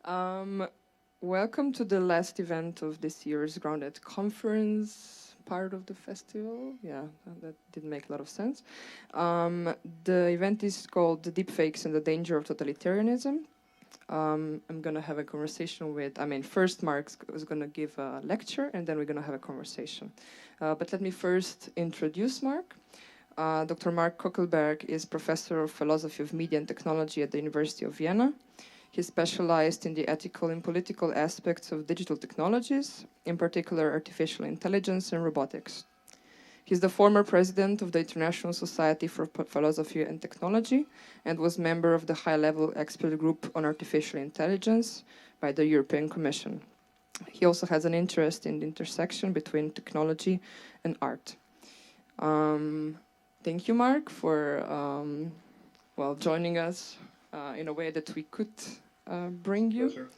Um, Welcome to the last event of this year's Grounded Conference, part of the festival. Yeah, that did make a lot of sense. The event is called The Deepfakes and the Danger of Totalitarianism. I'm going to have a conversation with, first Mark is going to give a lecture, and then we're going to have a conversation. But let me first introduce Mark. Dr. Mark Kochelbergh is Professor of Philosophy of Media and Technology at the University of Vienna. He specialized in the ethical and political aspects of digital technologies, in particular artificial intelligence and robotics. He's the former president of the International Society for Philosophy and Technology and was member of the high-level expert group on artificial intelligence by the European Commission. He also has an interest in the intersection between technology and art. Thank you, Mark, for joining us in a way that we could bring you.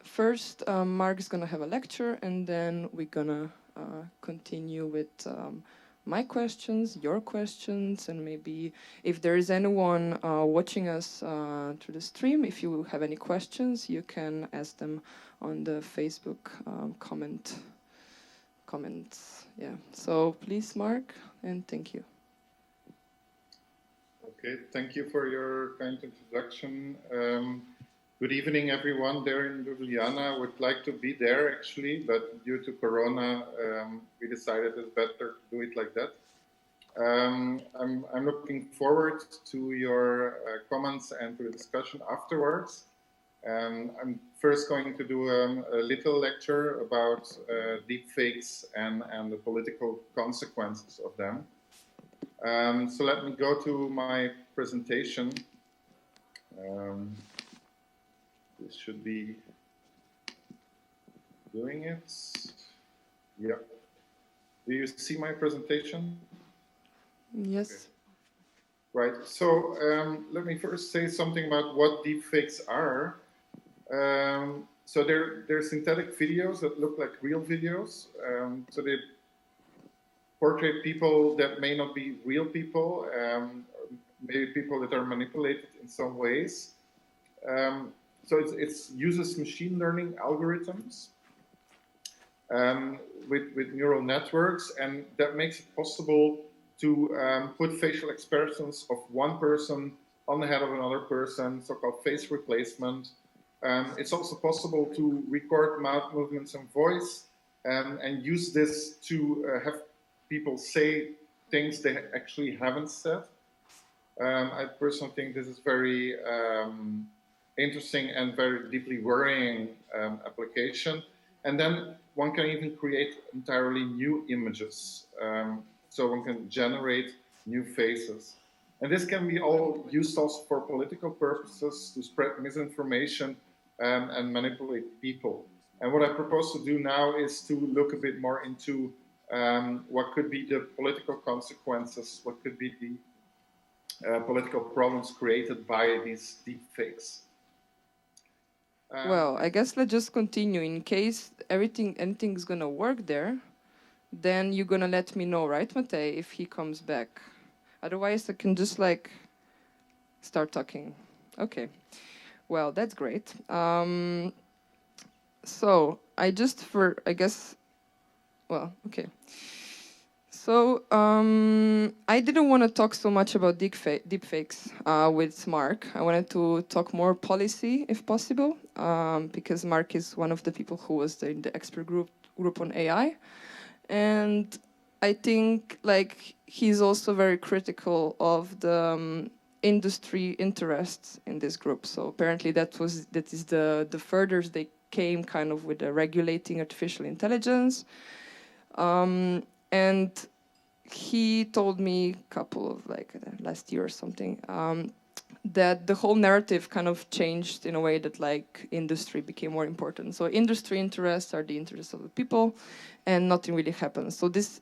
First, Mark is going to have a lecture, and then we're going to continue with my questions, your questions, and maybe if there is anyone watching us through the stream, if you have any questions, you can ask them on the Facebook comments. Yeah. So please, Mark, and thank you. Okay, thank you for your kind introduction. Good evening, everyone there in Ljubljana. I would like to be there, actually, but due to Corona, we decided it's better to do it like that. I'm looking forward to your comments and to the discussion afterwards. I'm first going to do a little lecture about deepfakes and the political consequences of them. So let me go to my presentation. This should be doing it. Yeah. Do you see my presentation? Yes. Okay. Right. So let me first say something about what deepfakes are. So they're synthetic videos that look like real videos. So they portray people that may not be real people, maybe people that are manipulated in some ways. So it uses machine learning algorithms with neural networks, and that makes it possible to put facial expressions of one person on the head of another person, so-called face replacement. It's also possible to record mouth movements and voice and use this to have people say things they actually haven't said. I personally think this is very interesting and very deeply worrying application. And then one can even create entirely new images. So one can generate new faces. And this can be all used also for political purposes, to spread misinformation and manipulate people. And what I propose to do now is to look a bit more into what could be the political consequences, what could be the political problems created by these deepfakes. Well, I guess let's just continue. In case anything's gonna work there, then you're gonna let me know, right, Matej, if he comes back. Otherwise, I can just start talking. Okay. Well, that's great. So okay. So I didn't want to talk so much about deepfakes with Mark. I wanted to talk more policy, if possible, because Mark is one of the people who was in the expert group on AI, and I think he's also very critical of the industry interests in this group. So apparently that is the furthest they came, kind of, with the regulating artificial intelligence. And he told me a couple of last year or something that the whole narrative kind of changed in a way that industry became more important. So industry interests are the interests of the people, and nothing really happens. So this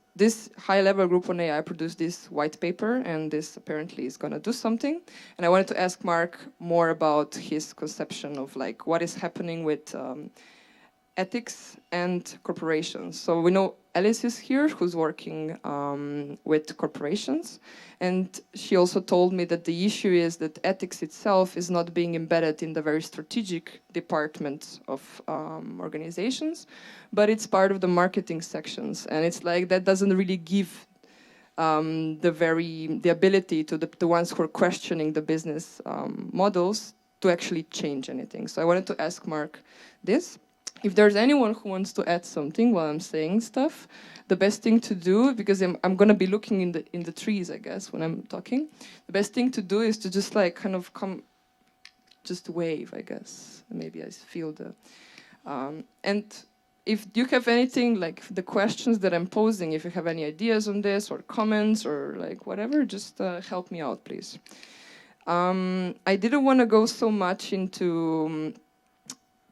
high-level group on AI produced this white paper, and this apparently is going to do something. And I wanted to ask Mark more about his conception of what is happening with ethics and corporations. So we know Alice is here, who's working with corporations. And she also told me that the issue is that ethics itself is not being embedded in the very strategic departments of organizations, but it's part of the marketing sections. And it's like that doesn't really give the ability to the ones who are questioning the business models to actually change anything. So I wanted to ask Mark this. If there's anyone who wants to add something while I'm saying stuff, the best thing to do, because I'm gonna be looking in the trees, I guess, when I'm talking, the best thing to do is to just like kind of just wave, I guess. Maybe I feel the, and if you have anything, like the questions that I'm posing, if you have any ideas on this or comments or like whatever, just help me out, please. I didn't want to go so much into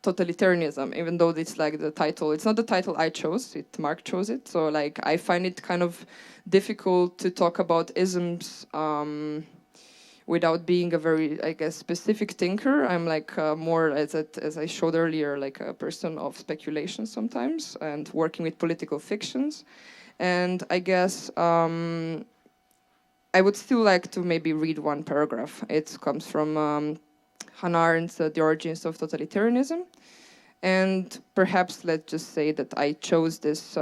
totalitarianism, even though it's like the title. It's not the title I chose, Mark chose it. So like I find it kind of difficult to talk about isms without being a very, I guess, specific thinker. I'm like more, as I showed earlier, like a person of speculation sometimes and working with political fictions. And I guess I would still like to maybe read one paragraph. It comes from Hannah Arendt's The Origins of Totalitarianism. And perhaps let's just say that I chose this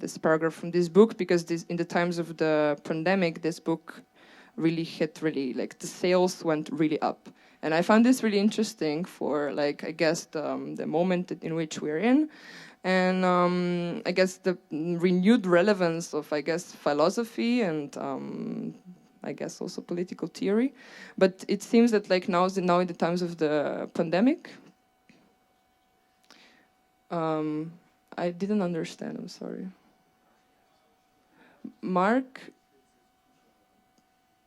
this paragraph from this book because in the times of the pandemic, this book really like the sales went really up. And I found this really interesting for like, I guess, the moment in which we're in. And I guess the renewed relevance of, I guess, philosophy and I guess also political theory. But it seems that like now in the times of the pandemic, I didn't understand, I'm sorry. Mark,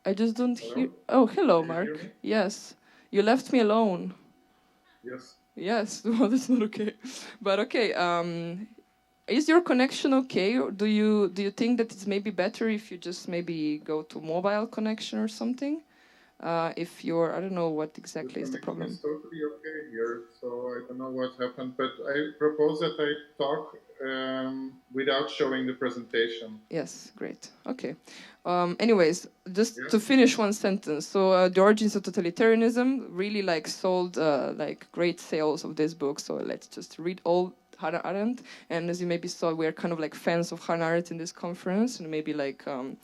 I just don't hear. Oh, hello, Mark. Yes, you left me alone. Yes. Yes, well, that's not okay. But okay, is your connection okay? Or do you think that it's maybe better if you just maybe go to mobile connection or something? If you're, I don't know what exactly is the problem. It's totally okay here, so I don't know what happened, but I propose that I talk without showing the presentation. Yes, great. Okay. Anyways, just to finish one sentence. So The Origins of Totalitarianism really like sold like great sales of this book. So let's just read all Hannah Arendt. And as you maybe saw, we're kind of like fans of Hannah Arendt in this conference. And maybe like, I'm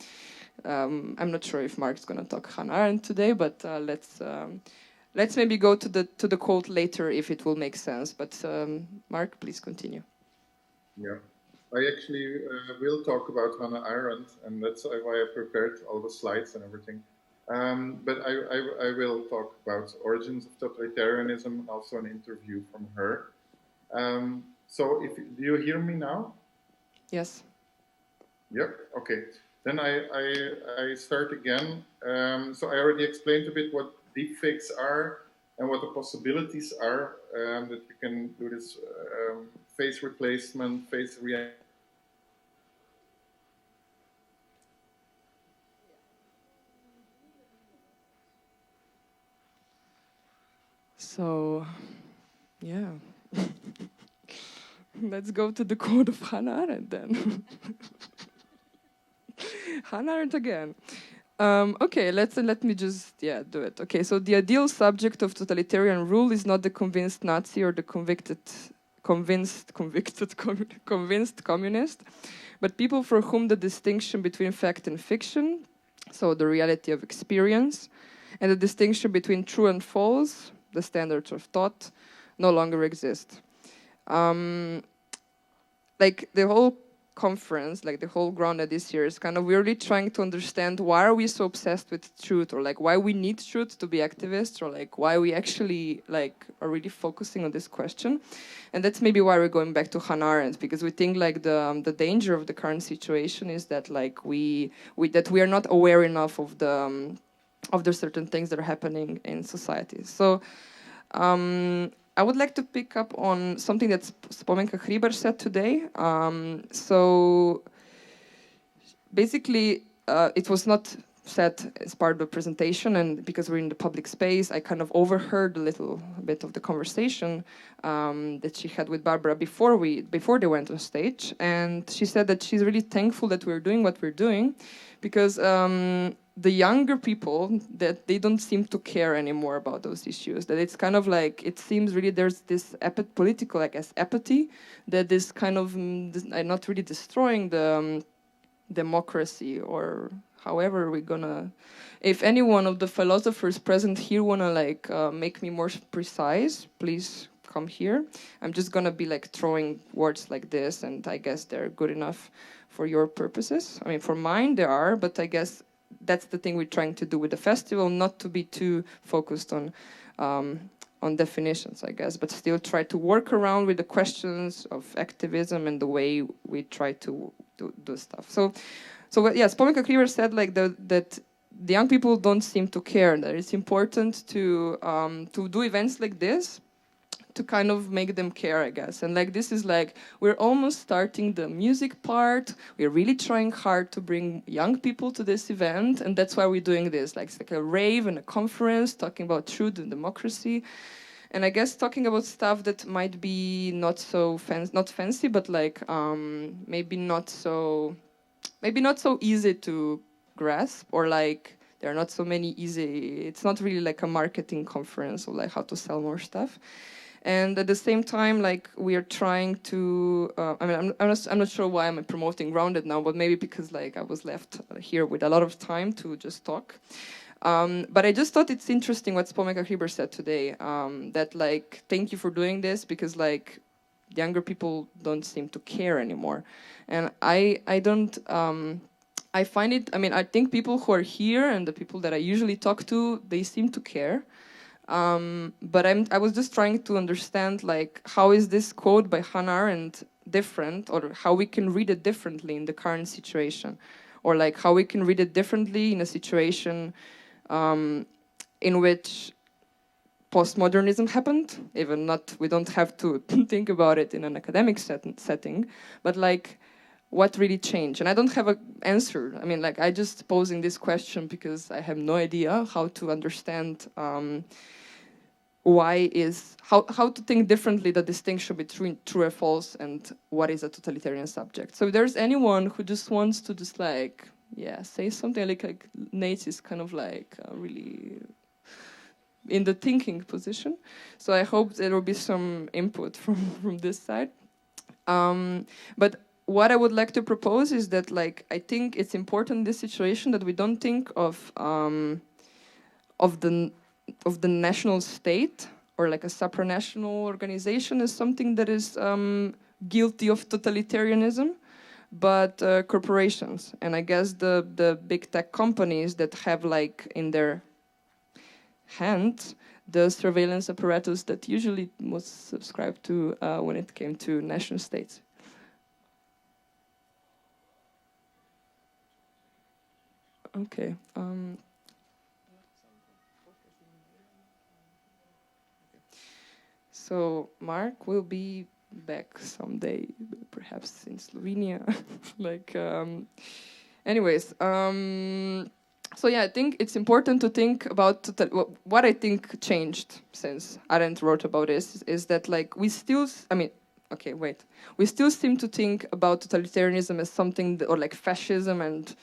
not sure if Mark's going to talk Hannah Arendt today, but let's maybe go to the quote later if it will make sense. But Mark, please continue. Yeah. I actually will talk about Hannah Arendt, and that's why I prepared all the slides and everything. But I will talk about Origins of Totalitarianism and also an interview from her. So do you hear me now? Yes. Yep, okay. Then I start again. So I already explained a bit what deepfakes are and what the possibilities are, that you can do this face replacement, face reaction. So, yeah. Let's go to the quote of Hannah Arendt then. Hannah Arendt again. Okay, let me just do it. Okay, so the ideal subject of totalitarian rule is not the convinced Nazi or the convinced communist, but people for whom the distinction between fact and fiction, so the reality of experience, and the distinction between true and false, the standards of thought, no longer exist. Like the whole conference, like the whole ground of this year is kind of really trying to understand why are we so obsessed with truth, or like why we need truth to be activists, or like why we actually like are really focusing on this question. And that's maybe why we're going back to Hannah Arendt, because we think like the danger of the current situation is that like we are not aware enough of the certain things that are happening in society. So I would like to pick up on something that Spomenka Hribar said today. So basically, it was not said as part of the presentation, and because we're in the public space, I kind of overheard a little bit of the conversation that she had with Barbara before they went on stage, and she said that she's really thankful that we're doing what we're doing, because the younger people, that they don't seem to care anymore about those issues. That it's kind of like, it seems really there's this political, I guess, apathy that is kind of not really destroying the democracy, or however we're gonna. If any one of the philosophers present here wanna like make me more precise, please come here. I'm just gonna be like throwing words like this, and I guess they're good enough for your purposes. I mean, for mine they are, but I guess that's the thing we're trying to do with the festival, not to be too focused on definitions, I guess, but still try to work around with the questions of activism and the way we try to do stuff. So yes, Kochelbergh said like that the young people don't seem to care, that it's important to do events like this to kind of make them care, I guess. And like this is like, we're almost starting the music part. We're really trying hard to bring young people to this event, and that's why we're doing this. Like it's like a rave and a conference talking about truth and democracy. And I guess talking about stuff that might be not so not fancy, but like maybe not so easy to grasp, or like there are not so many easy. It's not really like a marketing conference or like how to sell more stuff. And at the same time, like we are trying to. I mean, I'm not sure why I'm promoting Grounded now, but maybe because like I was left here with a lot of time to just talk. But I just thought it's interesting what Kochelbergh said today, that like, thank you for doing this, because like younger people don't seem to care anymore. And I don't, I find it, I mean, I think people who are here and the people that I usually talk to, they seem to care. But I was just trying to understand like, how is this quote by Hannah Arendt different, or how we can read it differently in the current situation, or like how we can read it differently in a situation in which postmodernism happened, even not, we don't have to think about it in an academic setting, but like what really changed. And I don't have an answer. I mean, like I just posing this question because I have no idea how to understand how to think differently, the distinction between true or false and what is a totalitarian subject. So if there's anyone who just wants to just like, yeah, say something, like Nate is kind of like really in the thinking position. So I hope there will be some input from this side. But what I would like to propose is that, like, I think it's important in this situation that we don't think of the national state or like a supranational organization as something that is guilty of totalitarianism, but corporations. And I guess the big tech companies that have like in their hand the surveillance apparatus that usually was subscribed to when it came to national states. Okay. So Mark will be back someday, perhaps in Slovenia. Like, anyways. So yeah, I think it's important to think about what I think changed since Arendt wrote about this is that like we still, we still seem to think about totalitarianism as something or like fascism, and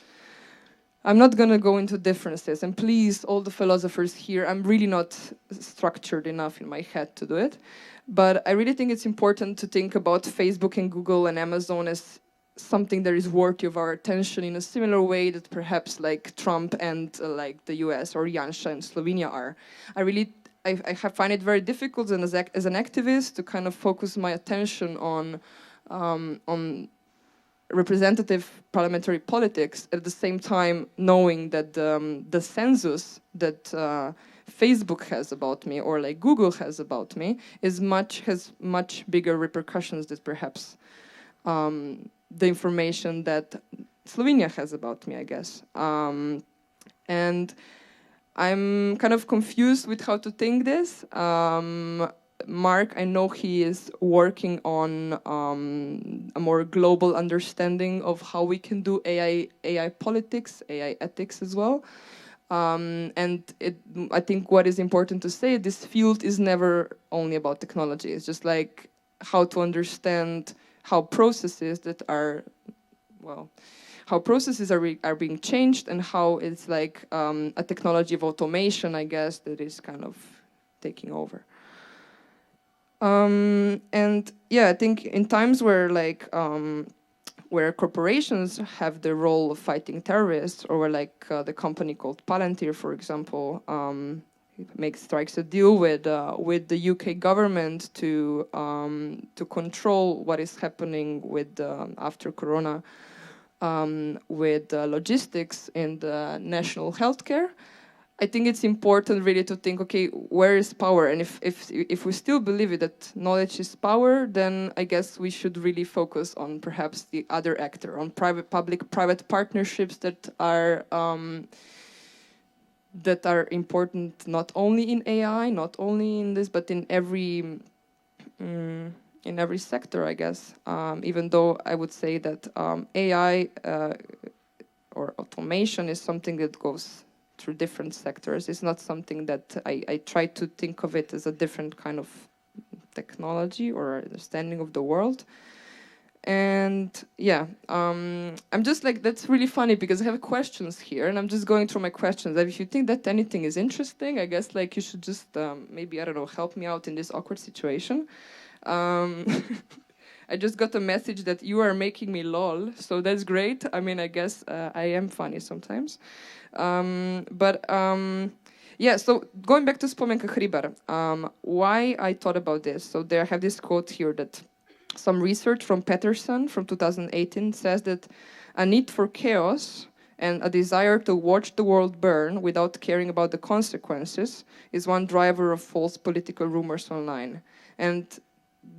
I'm not gonna go into differences, and please, all the philosophers here, I'm really not structured enough in my head to do it, but I really think it's important to think about Facebook and Google and Amazon as something that is worthy of our attention in a similar way that perhaps like Trump and like the US or Janša and Slovenia are. I find it very difficult as an activist to kind of focus my attention on representative parliamentary politics, at the same time knowing that the census that Facebook has about me or like Google has about me has much bigger repercussions than perhaps the information that Slovenia has about me, I guess. And I'm kind of confused with how to think this. Mark, I know he is working on a more global understanding of how we can do AI politics, AI ethics as well. And I think what is important to say, this field is never only about technology. It's just like how to understand how processes that are, well, how processes are being changed, and how it's like a technology of automation, I guess, that is kind of taking over. And yeah, I think in times where like where corporations have the role of fighting terrorists, or where like the company called Palantir, for example, strikes a deal with the UK government to control what is happening with after Corona, with logistics in the national healthcare. I think it's important really to think, okay, where is power? And if we still believe it, that knowledge is power, then I guess we should really focus on perhaps the other actor, on public-private partnerships that are important not only in AI, not only in this, but in every sector, I guess. Even though I would say that AI or automation is something that goes through different sectors. It's not something that I try to think of it as a different kind of technology or understanding of the world. And yeah, I'm just like, that's really funny because I have questions here and I'm just going through my questions. If you think that anything is interesting, I guess like you should just maybe, I don't know, help me out in this awkward situation. I just got a message that you are making me lol, so that's great. I mean, I guess I am funny sometimes. Yeah, so going back to Spomenka Hribar, why I thought about this. So there I have this quote here that some research from Peterson from 2018 says that a need for chaos and a desire to watch the world burn without caring about the consequences is one driver of false political rumors online. And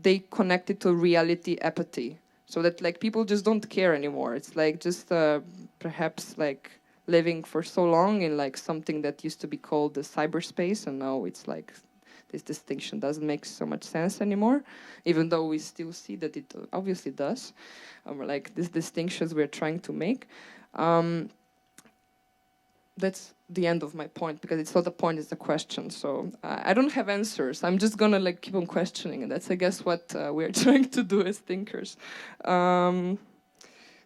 they connect it to reality apathy. So that like people just don't care anymore. It's like just perhaps like living for so long in like something that used to be called the cyberspace, and now it's like this distinction doesn't make so much sense anymore, even though we still see that it obviously does. Like these distinctions we're trying to make. That's the end of my point, because it's not a point, it's a question. So I don't have answers. I'm just gonna like keep on questioning, and that's I guess what we're trying to do as thinkers.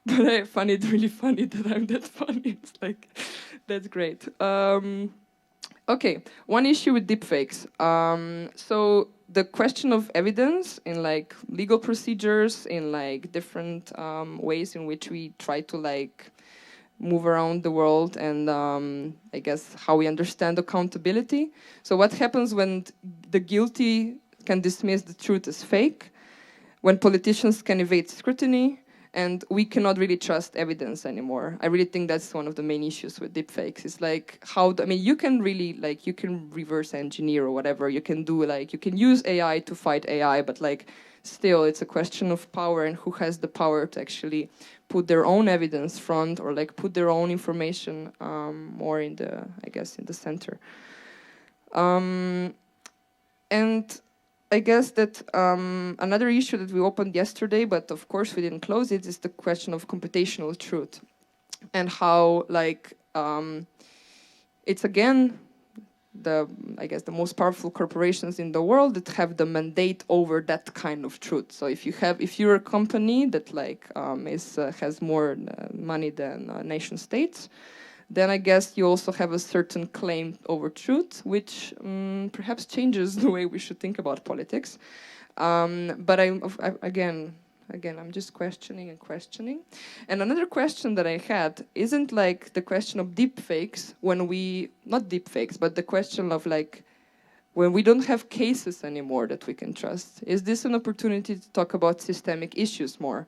But I find it really funny that I'm that funny. It's like, that's great. Okay, one issue with deepfakes. So the question of evidence in like legal procedures, in like different ways in which we try to like move around the world, and I guess how we understand accountability. So what happens when the guilty can dismiss the truth as fake, when politicians can evade scrutiny, and we cannot really trust evidence anymore. I really think that's one of the main issues with deepfakes. It's like I mean, you can really like, you can reverse engineer or whatever. You can do like, you can use AI to fight AI, but like still it's a question of power and who has the power to actually put their own evidence front, or like put their own information more in the, I guess, in the center. And I guess that another issue that we opened yesterday, but of course we didn't close it, is the question of computational truth, and how like it's again I guess the most powerful corporations in the world that have the mandate over that kind of truth. So if you're a company that like has more money than nation states, then I guess you also have a certain claim over truth, which perhaps changes the way we should think about politics. But again, I'm just questioning and questioning. And another question that I had isn't like the question of deepfakes, not deepfakes, but the question of like, when we don't have cases anymore that we can trust. Is this an opportunity to talk about systemic issues more?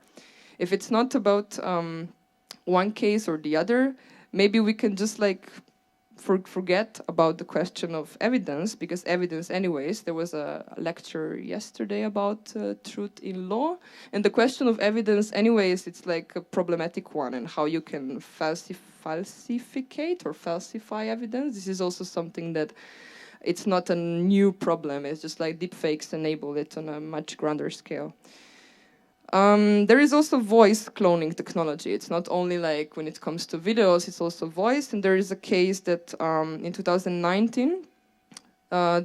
If it's not about one case or the other, maybe we can just like forget about the question of evidence, because evidence anyways, there was a lecture yesterday about truth in law, and the question of evidence anyways, it's like a problematic one, and how you can falsificate or falsify evidence. This is also something that it's not a new problem. It's just like deepfakes enable it on a much grander scale. There is also voice cloning technology. It's not only like when it comes to videos, it's also voice. And there is a case that in 2019,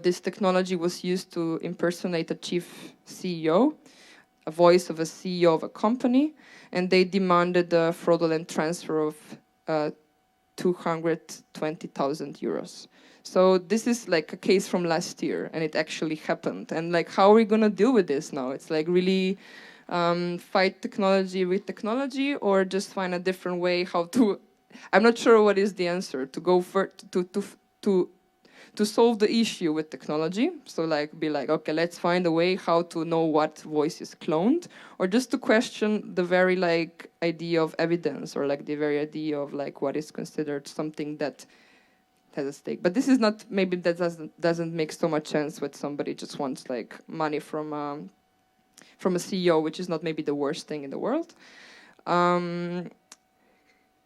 this technology was used to impersonate a chief CEO, a voice of a CEO of a company, and they demanded a fraudulent transfer of 220,000 euros. So this is like a case from last year, and it actually happened. And like, how are we gonna deal with this now? It's like really fight technology with technology, or just find a different way how to. I'm not sure what is the answer to go for to solve the issue with technology. So like be like, okay, let's find a way how to know what voice is cloned, or just to question the very like idea of evidence, or like the very idea of like what is considered something that has a stake. But this is not, maybe that doesn't make so much sense when somebody just wants like money from a CEO, which is not maybe the worst thing in the world.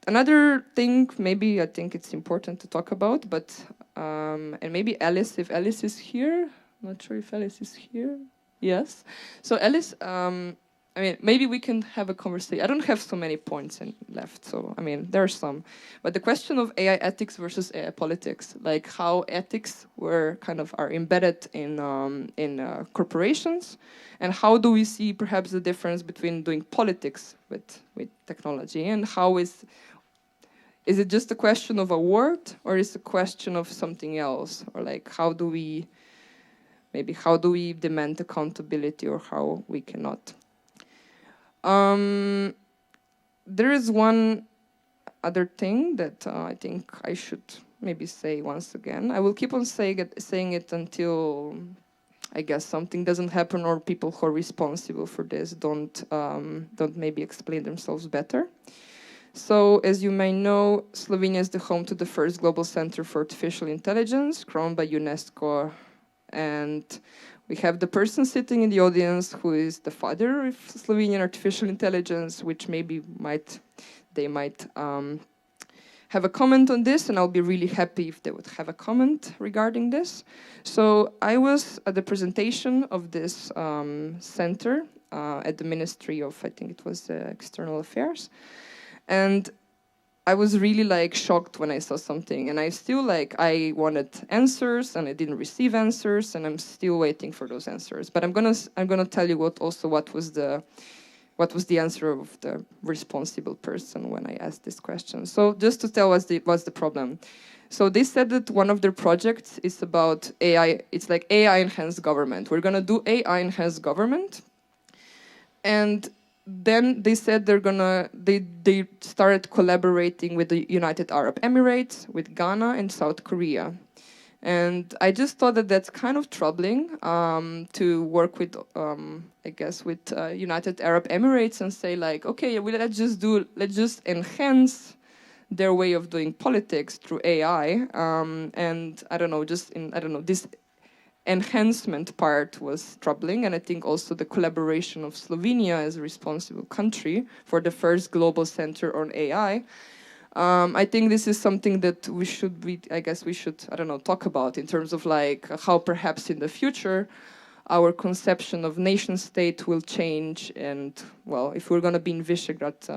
Another thing, maybe I think it's important to talk about, but and maybe Alice, if Alice is here, I'm not sure if Alice is here. Yes. So Alice, I mean, maybe we can have a conversation. I don't have so many points left, so I mean, there are some. But the question of AI ethics versus AI politics, like how ethics are embedded in corporations, and how do we see perhaps the difference between doing politics with technology, and how is it just a question of a word, or is it a question of something else, or like how do we demand accountability, or how we cannot? There is one other thing that I think I should maybe say once again. I will keep on saying it until I guess something doesn't happen, or people who are responsible for this don't maybe explain themselves better. So, as you may know, Slovenia is the home to the first global center for artificial intelligence, crowned by UNESCO, and we have the person sitting in the audience who is the father of Slovenian artificial intelligence, which maybe they might have a comment on this, and I'll be really happy if they would have a comment regarding this. So I was at the presentation of this center at the Ministry of, I think it was External Affairs, and I was really like shocked when I saw something, and I still I wanted answers, and I didn't receive answers, and I'm still waiting for those answers. But I'm gonna tell you what was the answer of the responsible person when I asked this question. So just to tell what's the problem. So they said that one of their projects is about AI. It's like AI enhanced government. We're gonna do AI enhanced government, and then they said they started collaborating with the United Arab Emirates, with Ghana and South Korea. And I just thought that that's kind of troubling to work with, I guess, with United Arab Emirates and say like, okay, let's just enhance their way of doing politics through AI. And I don't know, this enhancement part was troubling, and I think also the collaboration of Slovenia as a responsible country for the first global center on AI. I think this is something that we should talk about in terms of like how perhaps in the future our conception of nation state will change, and well, if we're going to be in Visegrad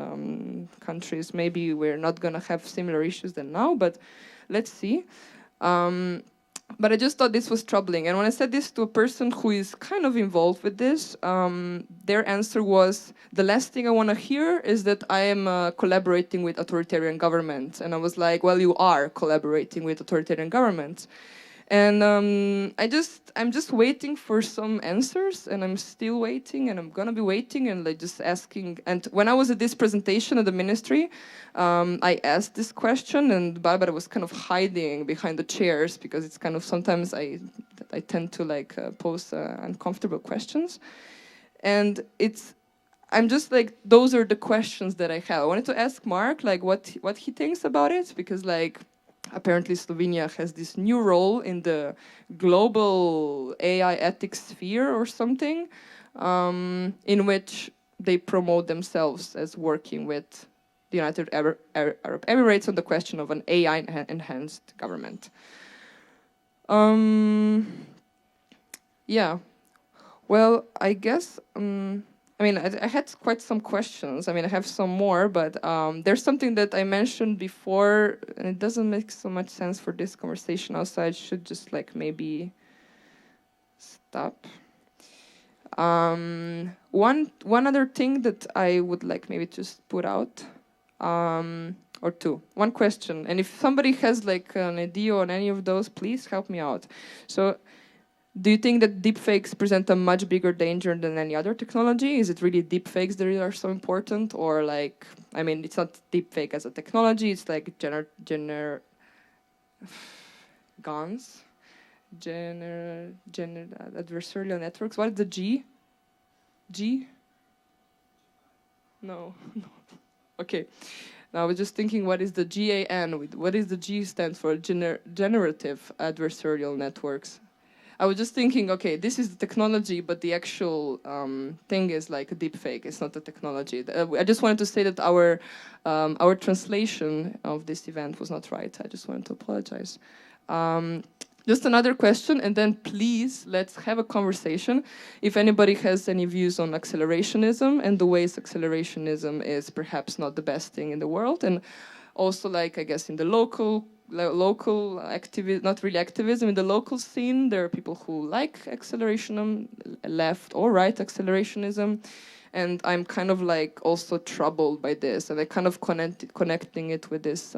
countries, maybe we're not going to have similar issues than now, but let's see. But I just thought this was troubling. And when I said this to a person who is kind of involved with this, their answer was, the last thing I want to hear is that I am collaborating with authoritarian governments. And I was like, well, you are collaborating with authoritarian governments. And I'm just waiting for some answers, and I'm still waiting, and I'm gonna be waiting, and like just asking. And when I was at this presentation at the ministry, I asked this question, and Barbara was kind of hiding behind the chairs, because it's kind of sometimes I tend to like pose uncomfortable questions, and I'm just like, those are the questions that I have. I wanted to ask Mark like what he thinks about it, because like, apparently Slovenia has this new role in the global AI ethics sphere or something, in which they promote themselves as working with the United Arab Emirates on the question of an AI-enhanced government. Yeah. Well, I guess. I mean, I had quite some questions. I mean, I have some more, but there's something that I mentioned before, and it doesn't make so much sense for this conversation. Also, I should just like maybe stop. One other thing that I would like maybe just put out, or two. One question, and if somebody has like an idea on any of those, please help me out. So, do you think that deepfakes present a much bigger danger than any other technology? Is it really deepfakes that are so important, or like, I mean, it's not deepfake as a technology. It's like GANs, adversarial networks. What is the G? G? No. Okay. Now I was just thinking, what is the GAN? What is the G stands for? Generative adversarial networks. I was just thinking, okay, this is the technology, but the actual thing is like a deepfake. It's not the technology. I just wanted to say that our translation of this event was not right. I just wanted to apologize. Just another question, and then please let's have a conversation. If anybody has any views on accelerationism and the ways accelerationism is perhaps not the best thing in the world, and also like I guess in the local activism, not really activism, in the local scene, there are people who like accelerationism, left or right accelerationism, and I'm kind of like also troubled by this, and I kind of connecting it with this.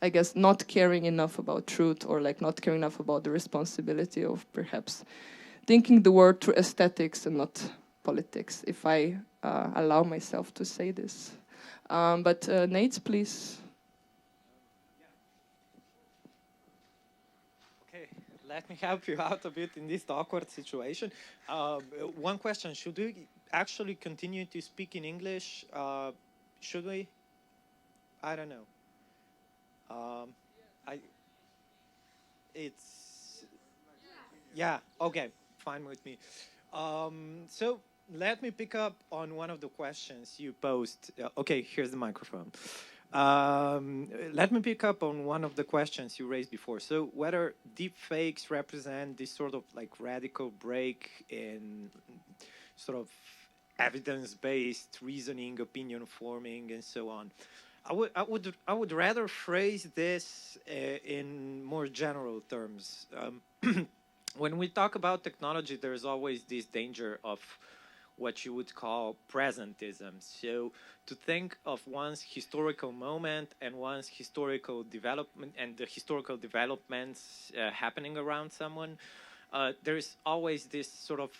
I guess not caring enough about truth, or like not caring enough about the responsibility of perhaps thinking the world through aesthetics and not politics, if I allow myself to say this. But Nate, please. Okay, let me help you out a bit in this awkward situation. One question, should we actually continue to speak in English? Should we? I don't know. It's, yeah, okay, fine with me. So let me pick up on one of the questions you posed. Okay, here's the microphone. Let me pick up on one of the questions you raised before. So whether deepfakes represent this sort of like radical break in sort of evidence-based reasoning, opinion forming, and so on. I would rather phrase this in more general terms. When we talk about technology, there's always this danger of what you would call presentism. So to think of one's historical moment and one's historical development and the historical developments happening around someone, there's always this sort of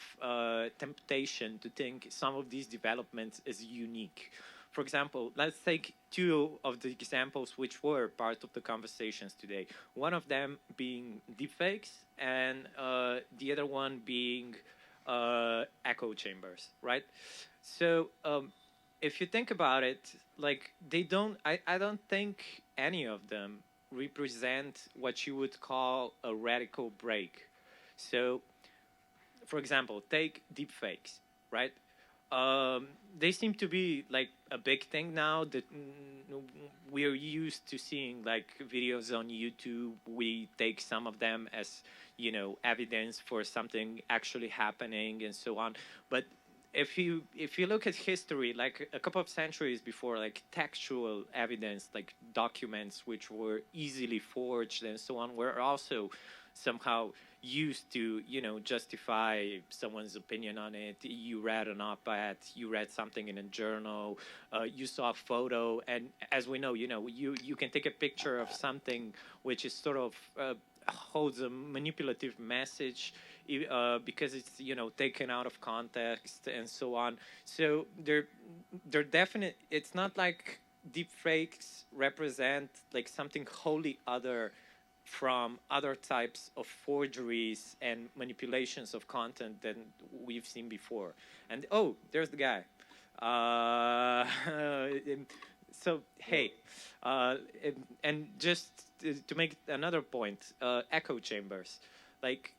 temptation to think some of these developments is unique. For example, let's take two of the examples which were part of the conversations today. One of them being deepfakes, and the other one being echo chambers, right? So if you think about it, like I don't think any of them represent what you would call a radical break. So, for example, take deepfakes, right? They seem to be like a big thing now that we're used to seeing like videos on YouTube. We take some of them as, you know, evidence for something actually happening and so on. But if you look at history, like a couple of centuries before, like textual evidence, like documents which were easily forged and so on, were also somehow used to, you know, justify someone's opinion on it. You read an op-ed, you read something in a journal, you saw a photo, and as we know, you know, you can take a picture of something which is sort of holds a manipulative message because it's, you know, taken out of context and so on. So they're definite. It's not like deepfakes represent like something wholly other from other types of forgeries and manipulations of content than we've seen before. And oh, there's the guy. So hey, and just to make another point, echo chambers. Like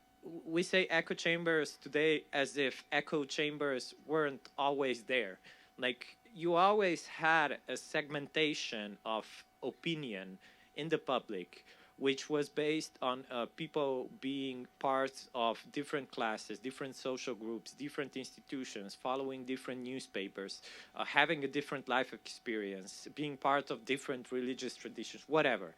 we say echo chambers today as if echo chambers weren't always there. Like you always had a segmentation of opinion in the public which was based on people being part of different classes, different social groups, different institutions, following different newspapers, having a different life experience, being part of different religious traditions, whatever,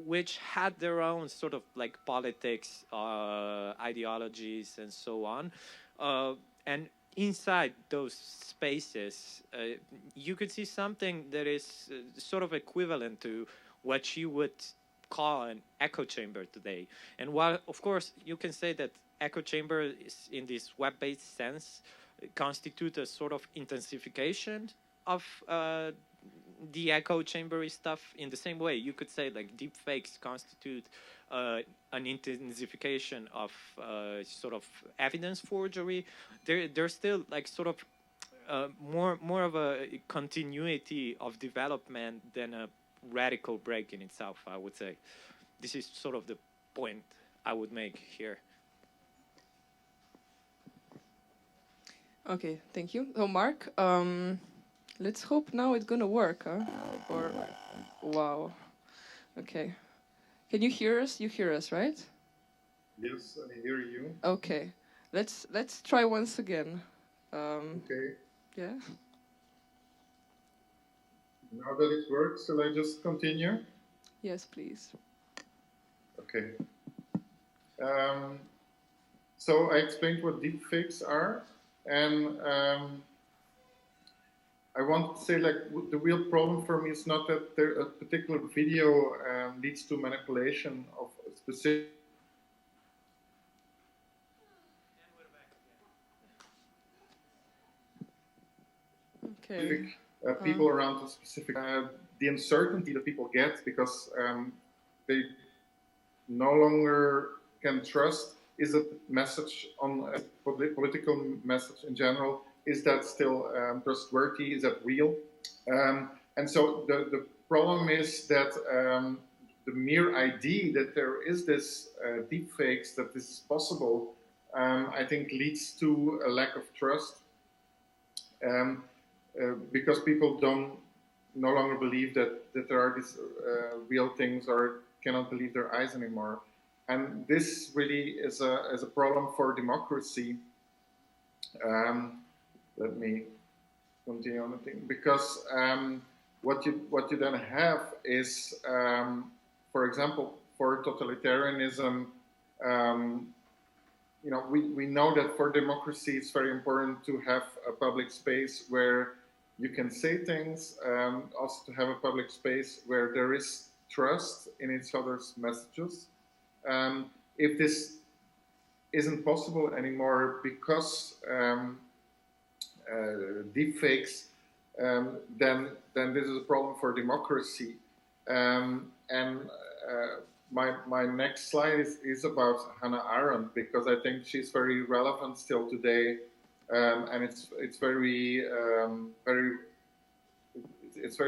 which had their own sort of like politics, ideologies, and so on. And inside those spaces, you could see something that is sort of equivalent to what you would call an echo chamber today. And while, of course, you can say that echo chamber is, in this web-based sense, constitute a sort of intensification of the echo chambery stuff. In the same way, you could say like deepfakes constitute an intensification of sort of evidence forgery. They're still like sort of more of a continuity of development than a radical break in itself, I would say. This is sort of the point I would make here. Okay, thank you. So, Mark, let's hope now it's gonna work, huh? Or, wow. Okay. Can you hear us? You hear us, right? Yes, I hear you. Okay. Let's try once again. Okay. Yeah. Now that it works, shall I just continue? Yes, please. Okay. So I explained what deepfakes are, and I want to say, like, the real problem for me is not that a particular video leads to manipulation of a specific people around a specific. The uncertainty that people get because they no longer can trust, is a message on a political message in general, is that still trustworthy, is that real? And so the problem is that the mere idea that there is this deepfakes, that this is possible, I think leads to a lack of trust, because people no longer believe that there are these real things, or cannot believe their eyes anymore. And this really is a problem for democracy. Let me continue on the thing, because what you then have is, for example, for totalitarianism, you know, we know that for democracy it's very important to have a public space where you can say things, also to have a public space where there is trust in each other's messages. If this isn't possible anymore because deepfakes, then this is a problem for democracy. My next slide is about Hannah Arendt, because I think she's very relevant still today, and it's very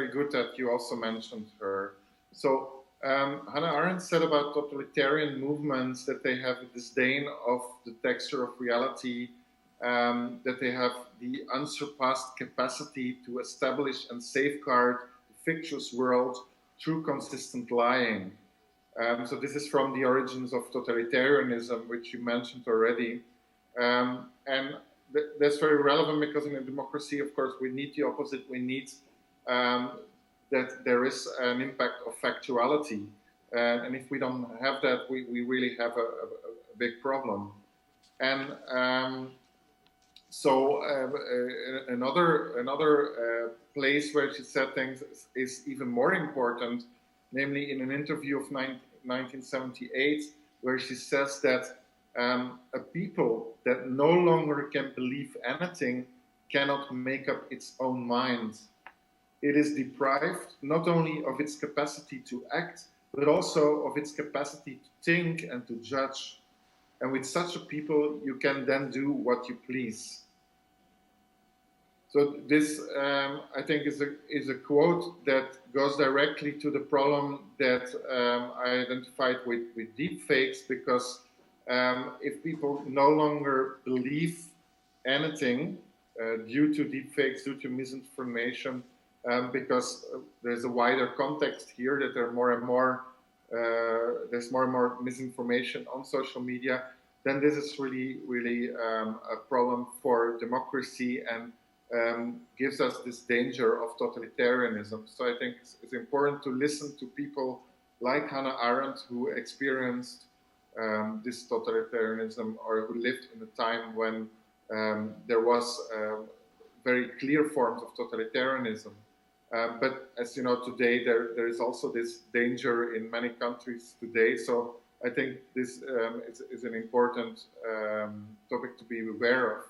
good that you also mentioned her. So Hannah Arendt said about totalitarian movements that they have a disdain of the texture of reality, that they have the unsurpassed capacity to establish and safeguard the fictitious world through consistent lying. So this is from the Origins of Totalitarianism, which you mentioned already. And that's very relevant, because in a democracy, of course, we need the opposite. We need that there is an impact of factuality. And if we don't have that, we really have a big problem. And so another place where she said things is even more important, namely in an interview of 1978, where she says that a people that no longer can believe anything cannot make up its own mind. It is deprived not only of its capacity to act, but also of its capacity to think and to judge. And with such a people, you can then do what you please. So this, I think, is a quote that goes directly to the problem that I identified with deepfakes, because if people no longer believe anything due to deepfakes, due to misinformation, because there's a wider context here, that there are more and more there's more and more misinformation on social media, then this is really a problem for democracy and gives us this danger of totalitarianism. So I think it's important to listen to people like Hannah Arendt, who experienced this totalitarianism, or who lived in a time when there was very clear forms of totalitarianism. But as you know, today there is also this danger in many countries today. So I think this is an important topic to be aware of.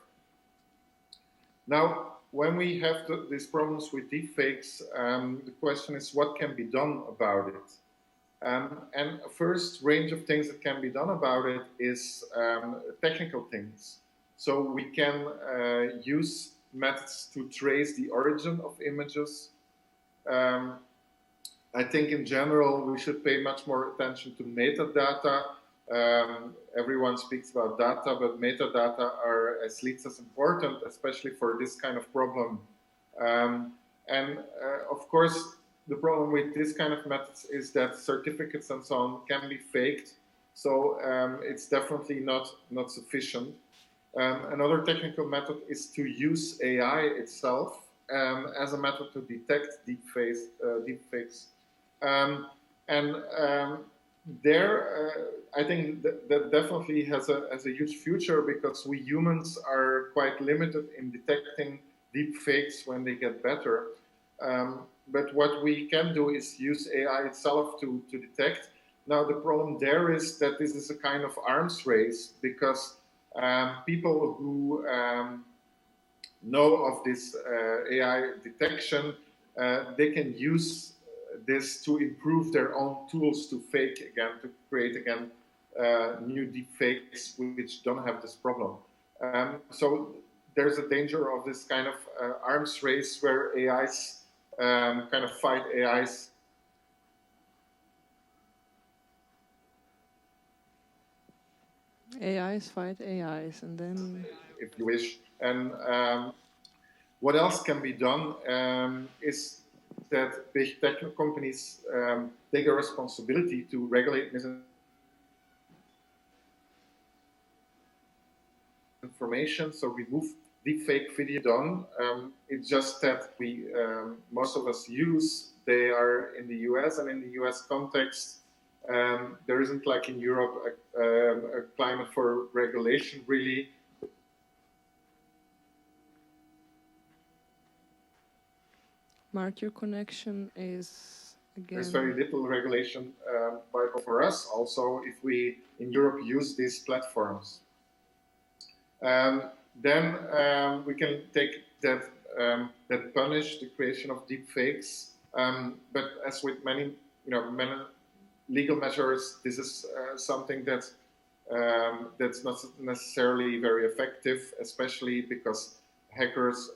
Now, when we have these problems with deepfakes, the question is what can be done about it? And a first range of things that can be done about it is technical things. So we can use methods to trace the origin of images. I think in general we should pay much more attention to metadata. Everyone speaks about data, but metadata are at least as important, especially for this kind of problem. Of course, the problem with this kind of methods is that certificates and so on can be faked, so it's definitely not sufficient. Another technical method is to use AI itself as a method to detect deepfakes. I think that definitely has a huge future, because we humans are quite limited in detecting deepfakes when they get better. But what we can do is use AI itself to detect. Now, the problem there is that this is a kind of arms race, because people who know of this AI detection, they can use this to improve their own tools to fake again, to create again new deepfakes which don't have this problem. So there's a danger of this kind of arms race where AIs kind of fight AIs. AIs fight AIs, and then... If you wish. And what else can be done is that big tech companies take a responsibility to regulate misinformation. So remove deepfake video done. It's just that we, most of us use, they are in the US, and in the US context, there isn't, like in Europe, a climate for regulation really. Mark, your connection is again... There's very little regulation for us also if we in Europe use these platforms. Then we can take that punish the creation of deepfakes. But as with many legal measures, this is something that's not necessarily very effective, especially because hackers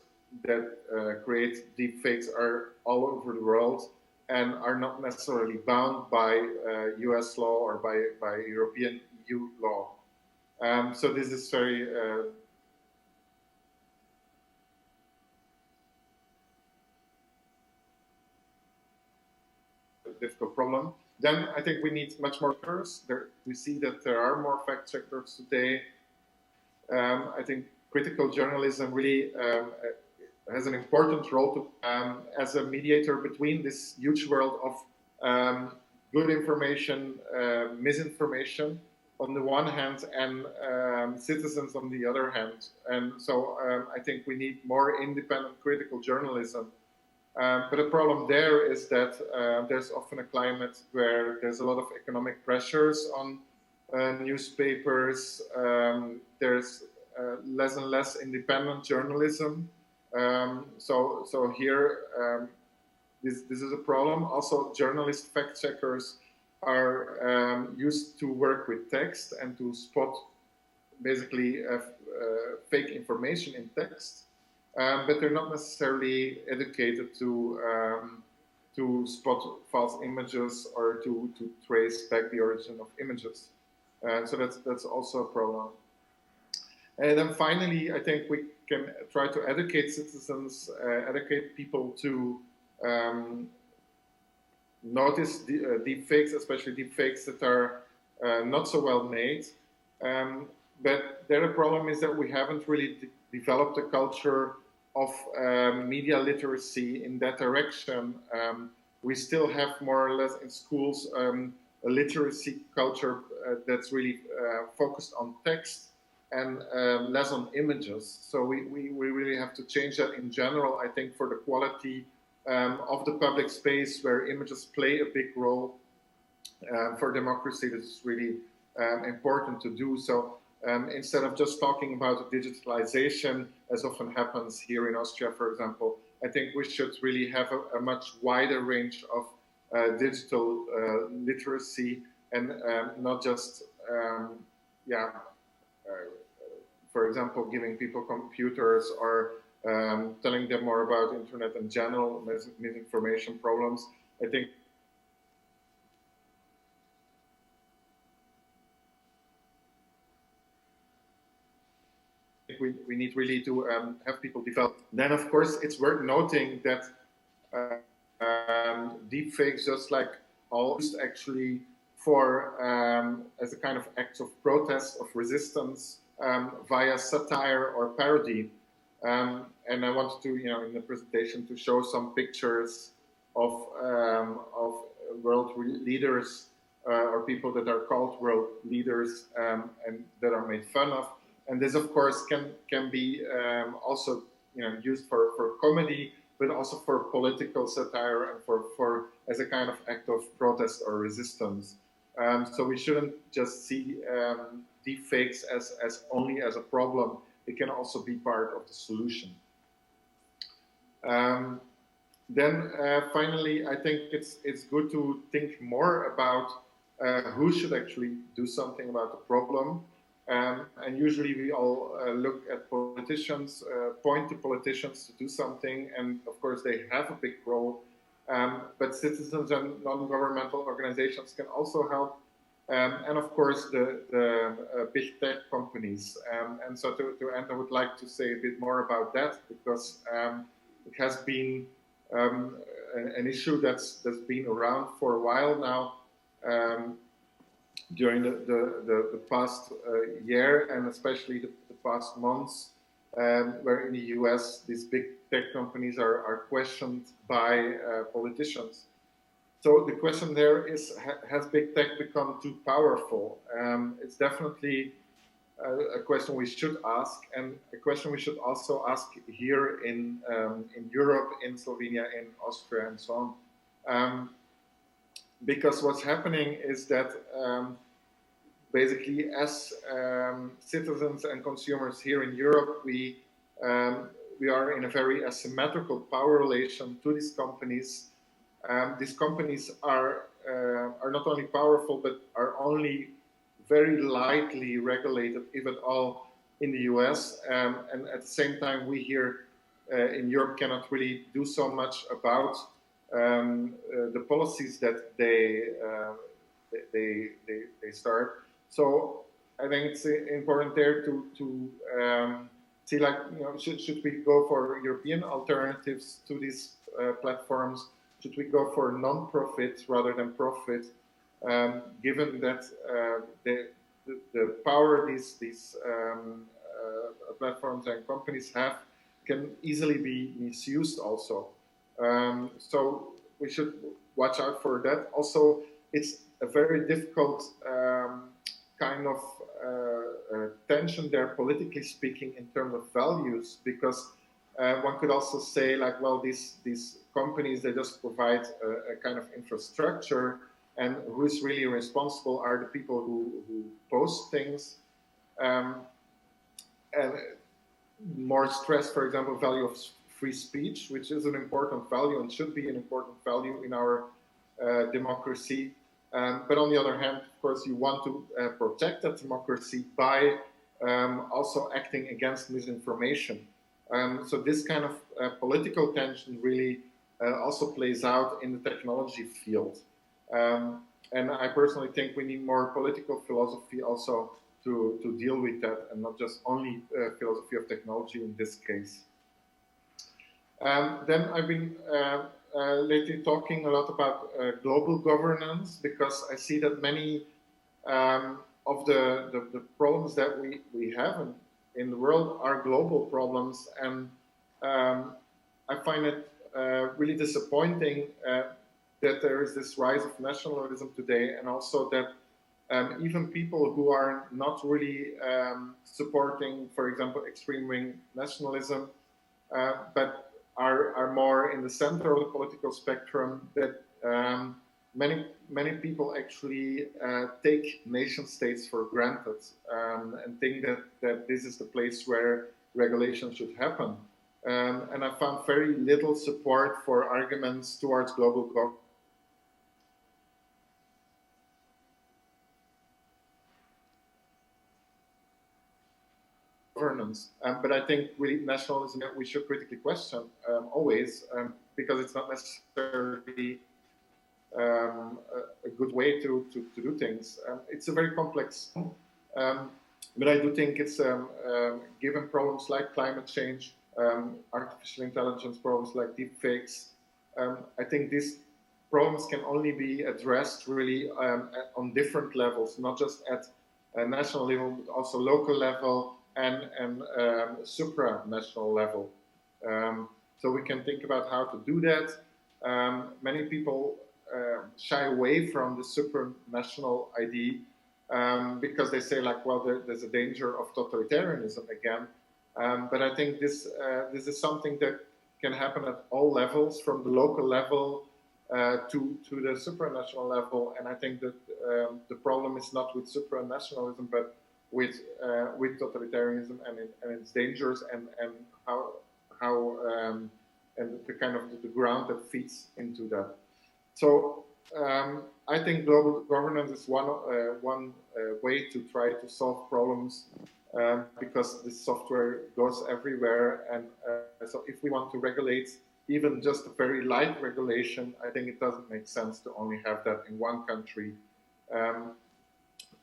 that create deepfakes are all over the world and are not necessarily bound by US law or by European EU law. So this is very difficult problem. Then I think we need much more fact-checkers. We see that there are more fact-checkers today. I think critical journalism really has an important role to, as a mediator between this huge world of good information, misinformation on the one hand, and citizens on the other hand. And so I think we need more independent critical journalism. But the problem there is that there's often a climate where there's a lot of economic pressures on newspapers. There's less and less independent journalism. So here, this is a problem. Also, journalist fact-checkers are used to work with text and to spot basically fake information in text. But they're not necessarily educated to spot false images or to trace back the origin of images. So that's also a problem. And then finally, I think we can try to educate citizens, educate people to notice deepfakes, especially deepfakes that are not so well made. But the other problem is that we haven't really developed a culture of media literacy in that direction. We still have more or less in schools a literacy culture that's really focused on text and less on images. So we really have to change that in general, I think, for the quality of the public space where images play a big role for democracy. This is really important to do. So instead of just talking about digitalization, as often happens here in Austria, for example, I think we should really have a much wider range of digital literacy and not just, for example, giving people computers or telling them more about internet in general, misinformation problems. I think we need really to have people develop. Then, of course, it's worth noting that deepfakes, just like all, used actually for as a kind of act of protest, of resistance via satire or parody. And I wanted to, in the presentation, to show some pictures of world leaders or people that are called world leaders and that are made fun of. And this, of course, can be also used for comedy, but also for political satire and for as a kind of act of protest or resistance. So we shouldn't just see deepfakes as only as a problem. It can also be part of the solution. Then finally, I think it's good to think more about who should actually do something about the problem. And usually we all look at politicians, point to politicians to do something, and of course they have a big role. But citizens and non-governmental organizations can also help. And of course the big tech companies. And so to end, I would like to say a bit more about that, because it has been an issue that's been around for a while now. During the past year, and especially the past months, where in the US these big tech companies are questioned by politicians. So the question there is, has big tech become too powerful? It's definitely a question we should ask, and a question we should also ask here in Europe, in Slovenia, in Austria, and so on. Because what's happening is that basically, as citizens and consumers here in Europe, we are in a very asymmetrical power relation to these companies. These companies are not only powerful, but are only very lightly regulated, if at all, in the US. And at the same time, we here in Europe cannot really do so much about the policies that they start. So I think it's important there to see, like, should we go for European alternatives to these platforms? Should we go for non-profit rather than profit? Given that the power these platforms and companies have can easily be misused also. So we should watch out for that. Also, it's a very difficult kind of tension there, politically speaking, in terms of values, because one could also say, like, well, these companies, they just provide a kind of infrastructure, and who's really responsible are the people who post things. And more stress, for example, value of free speech, which is an important value and should be an important value in our democracy. But on the other hand, of course, you want to protect that democracy by also acting against misinformation. So this kind of political tension really also plays out in the technology field. And I personally think we need more political philosophy also to deal with that, and not just only philosophy of technology in this case. Then I've been lately talking a lot about global governance because I see that many of the problems that we have in the world are global problems, and I find it really disappointing that there is this rise of nationalism today, and also that even people who are not really supporting, for example, extreme wing nationalism, but are more in the center of the political spectrum, that many people actually take nation states for granted and think that this is the place where regulation should happen. And I found very little support for arguments towards global governance. But I think really nationalism we should critically question always, because it's not necessarily a good way to do things. It's a very complex, but I do think it's given problems like climate change, artificial intelligence problems like deepfakes. I think these problems can only be addressed really on different levels, not just at a national level, but also local level and supranational level. So we can think about how to do that. Many people shy away from the supranational idea because they say, like, well, there's a danger of totalitarianism again. But I think this is something that can happen at all levels, from the local level to the supranational level. And I think that the problem is not with supranationalism, but with totalitarianism and its dangers and how and the kind of the ground that feeds into that. So I think global governance is one way to try to solve problems because this software goes everywhere, and so if we want to regulate even just a very light regulation, I think it doesn't make sense to only have that in one country.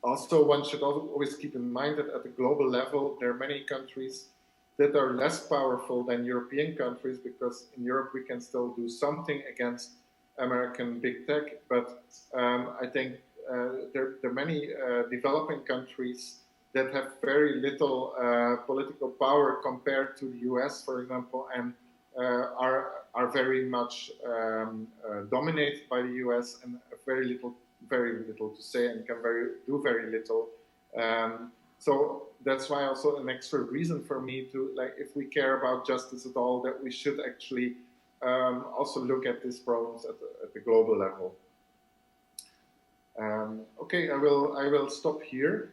Also, one should always keep in mind that at the global level, there are many countries that are less powerful than European countries, because in Europe we can still do something against American big tech, but I think there are many developing countries that have very little political power compared to the US, for example, and are very much dominated by the US and have very little to say and can do very little. So that's why also an extra reason for me to, like, if we care about justice at all, that we should actually also look at these problems at the global level. Okay, I will stop here.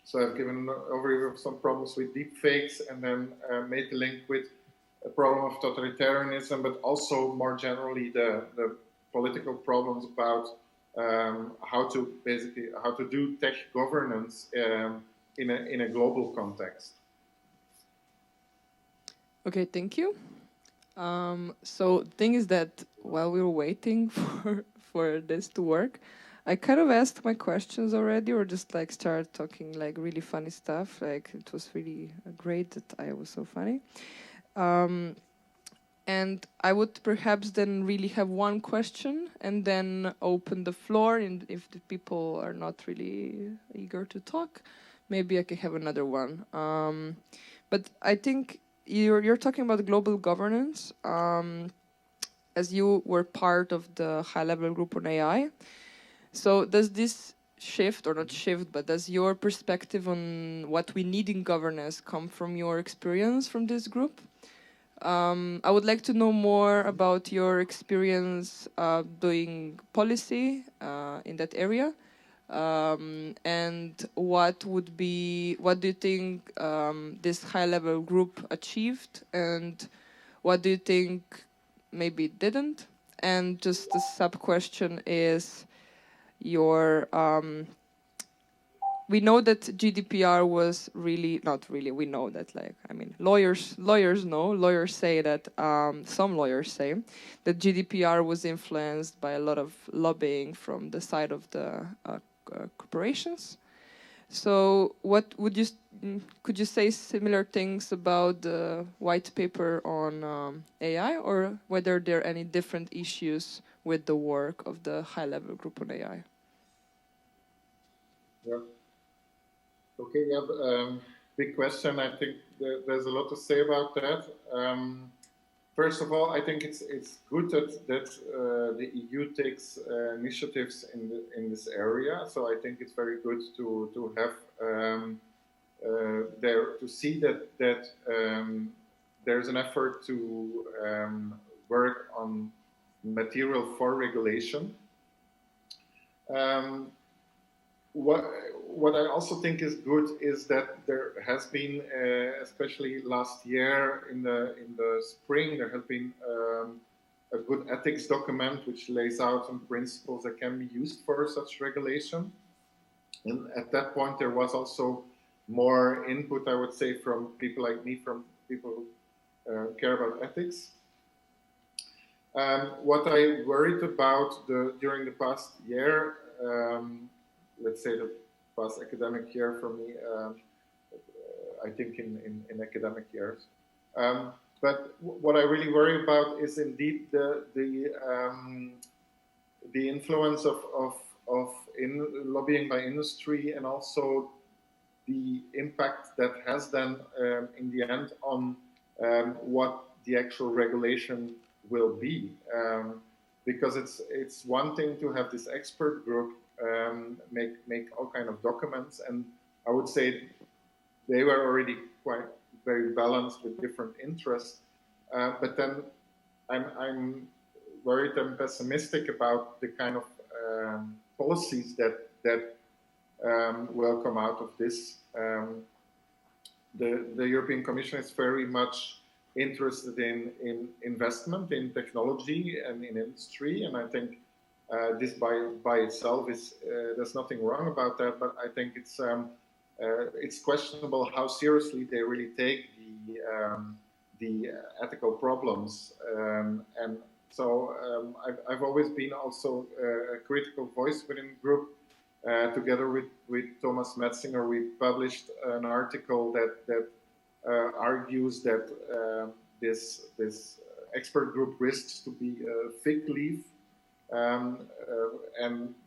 So I've given an overview of some problems with deepfakes, and then made the link with the problem of totalitarianism, but also more generally the political problems about how to do tech governance in a global context. Okay, thank you. So the thing is that while we were waiting for this to work, I kind of asked my questions already, or just like started talking like really funny stuff. Like it was really great that I was so funny. And I would perhaps then really have one question and then open the floor. And if the people are not really eager to talk, maybe I can have another one. But I think you're talking about global governance, as you were part of the high-level group on AI. So does this shift, or not shift, but does your perspective on what we need in governance come from your experience from this group? I would like to know more about your experience doing policy in that area, and what do you think this high-level group achieved, and what do you think maybe it didn't? And just the sub-question is we know that GDPR was we know that, like, I mean, lawyers say that, some lawyers say that GDPR was influenced by a lot of lobbying from the side of the corporations. So what would you, could you say similar things about the white paper on AI, or whether there are any different issues with the work of the high-level group on AI? Yeah. Okay, yeah, big question. I think there's a lot to say about that. First of all, I think it's good that the EU takes initiatives in this area. So I think it's very good to have there to see that there's an effort to work on material for regulation. What I also think is good is that there has been, especially last year in the spring, there has been a good ethics document which lays out some principles that can be used for such regulation. And at that point, there was also more input, I would say, from people like me, from people who care about ethics. What I worried about during the past year, let's say the past academic year for me, I think in academic years. But what I really worry about is indeed the influence of lobbying by industry, and also the impact that has then in the end on what the actual regulation will be. Because it's one thing to have this expert group make all kind of documents, and I would say they were already quite very balanced with different interests. But then I'm worried and pessimistic about the kind of policies that will come out of this. The European Commission is very much interested in investment in technology and in industry, and I think this by itself is there's nothing wrong about that, but I think it's questionable how seriously they really take the ethical problems, and so I've always been also a critical voice within the group. Together with Thomas Metzinger, we published an article that argues that this expert group risks to be a fig leaf, and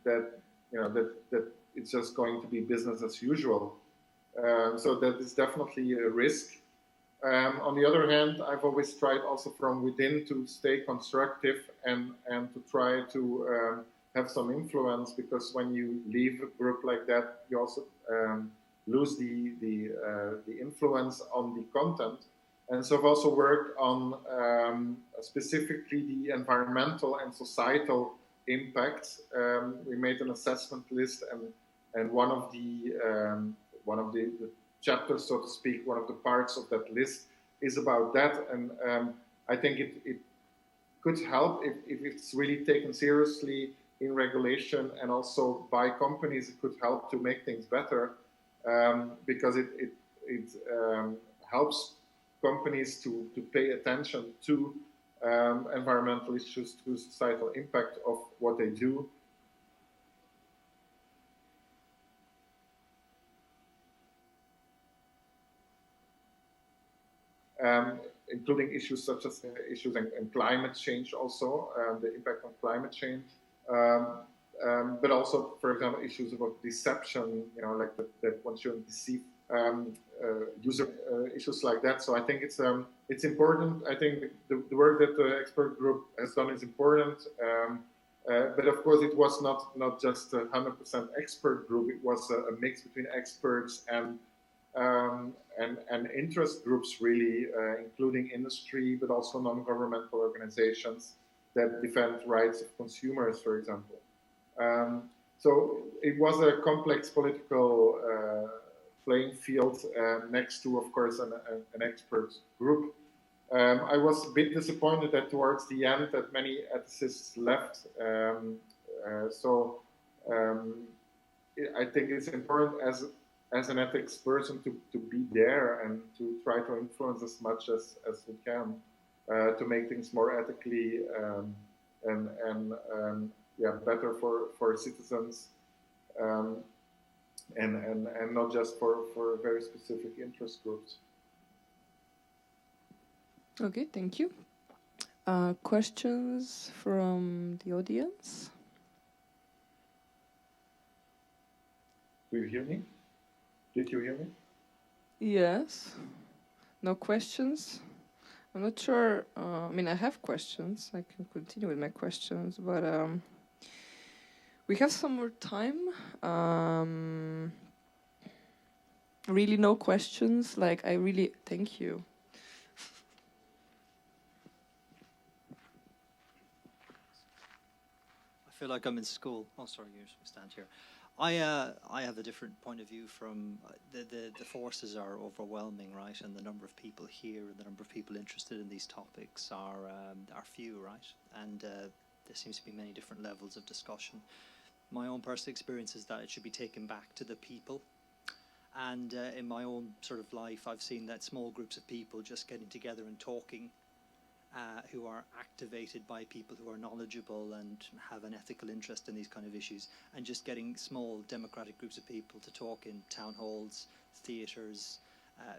that that it's just going to be business as usual. So that is definitely a risk. On the other hand, I've always tried also from within to stay constructive and to try to have some influence, because when you leave a group like that, you also lose the influence on the content. And so I've also worked on specifically the environmental and societal impacts. We made an assessment list, and one of the chapters, so to speak, one of the parts of that list is about that. And I think it could help if it's really taken seriously in regulation, and also by companies. It could help to make things better, because it helps companies to pay attention to environmental issues, to societal impact of what they do. Including issues such as issues in climate change, also the impact on climate change, but also, for example, issues about deception, like that one shouldn't deceive user, issues like that. So I think it's important. I think the work that the expert group has done is important, but of course it was not just a 100% expert group. It was a mix between experts and interest groups, really, including industry, but also non-governmental organizations that defend rights of consumers, for example. So it was a complex political playing field next to, of course, an expert group. I was a bit disappointed that towards the end that many ethicists left. I think it's important as an ethics person to be there and to try to influence as much as we can to make things more ethically better for citizens. and not just for very specific interest groups. Okay, thank you. Questions from the audience? Do you hear me? Did you hear me? Yes. No questions? I'm not sure. I mean, I have questions. I can continue with my questions, but we have some more time. Really, no questions. Like, I really thank you. I feel like I'm in school. Oh, sorry, you stand here. I have a different point of view from the forces are overwhelming, right? And the number of people here and the number of people interested in these topics are few, right? And there seems to be many different levels of discussion. My own personal experience is that it should be taken back to the people. And in my own sort of life, I've seen that small groups of people just getting together and talking, who are activated by people who are knowledgeable and have an ethical interest in these kind of issues, and just getting small democratic groups of people to talk in town halls, theatres,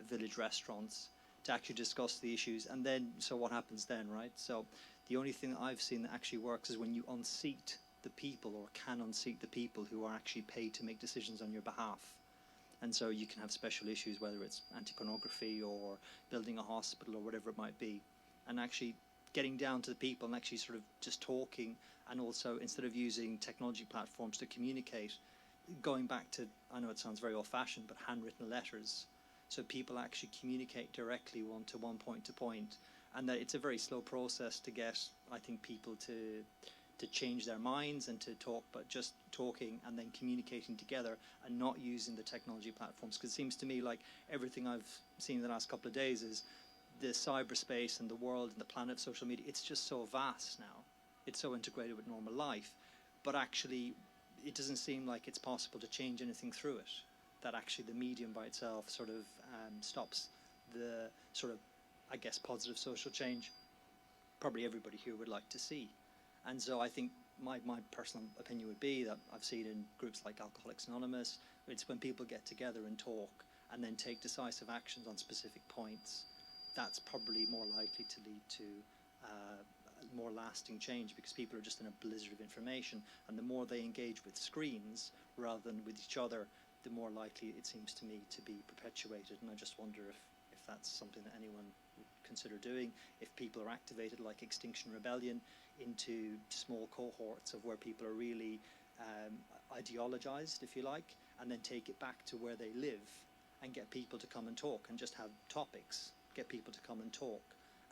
village restaurants, to actually discuss the issues. And then, so what happens then, right? So the only thing that I've seen that actually works is when you unseat the people, or can unseat the people who are actually paid to make decisions on your behalf. And so you can have special issues, whether it's anti-pornography or building a hospital or whatever it might be, and actually getting down to the people and actually sort of just talking, and also instead of using technology platforms to communicate, going back to, I know it sounds very old-fashioned, but handwritten letters, so people actually communicate directly one-to-one, point-to-point, and that it's a very slow process to get, I think, people to change their minds and to talk, but just talking and then communicating together and not using the technology platforms. Because it seems to me like everything I've seen in the last couple of days is the cyberspace and the world and the planet of social media, it's just so vast now. It's so integrated with normal life. But actually, it doesn't seem like it's possible to change anything through it. That actually the medium by itself sort of stops the sort of, I guess, positive social change probably everybody here would like to see. And so I think my personal opinion would be that I've seen in groups like Alcoholics Anonymous, it's when people get together and talk and then take decisive actions on specific points, that's probably more likely to lead to more lasting change, because people are just in a blizzard of information, and the more they engage with screens rather than with each other, the more likely it seems to me to be perpetuated. And I just wonder if that's something that anyone would consider doing, if people are activated like Extinction Rebellion into small cohorts of where people are really ideologized, if you like, and then take it back to where they live and get people to come and talk and just have topics, get people to come and talk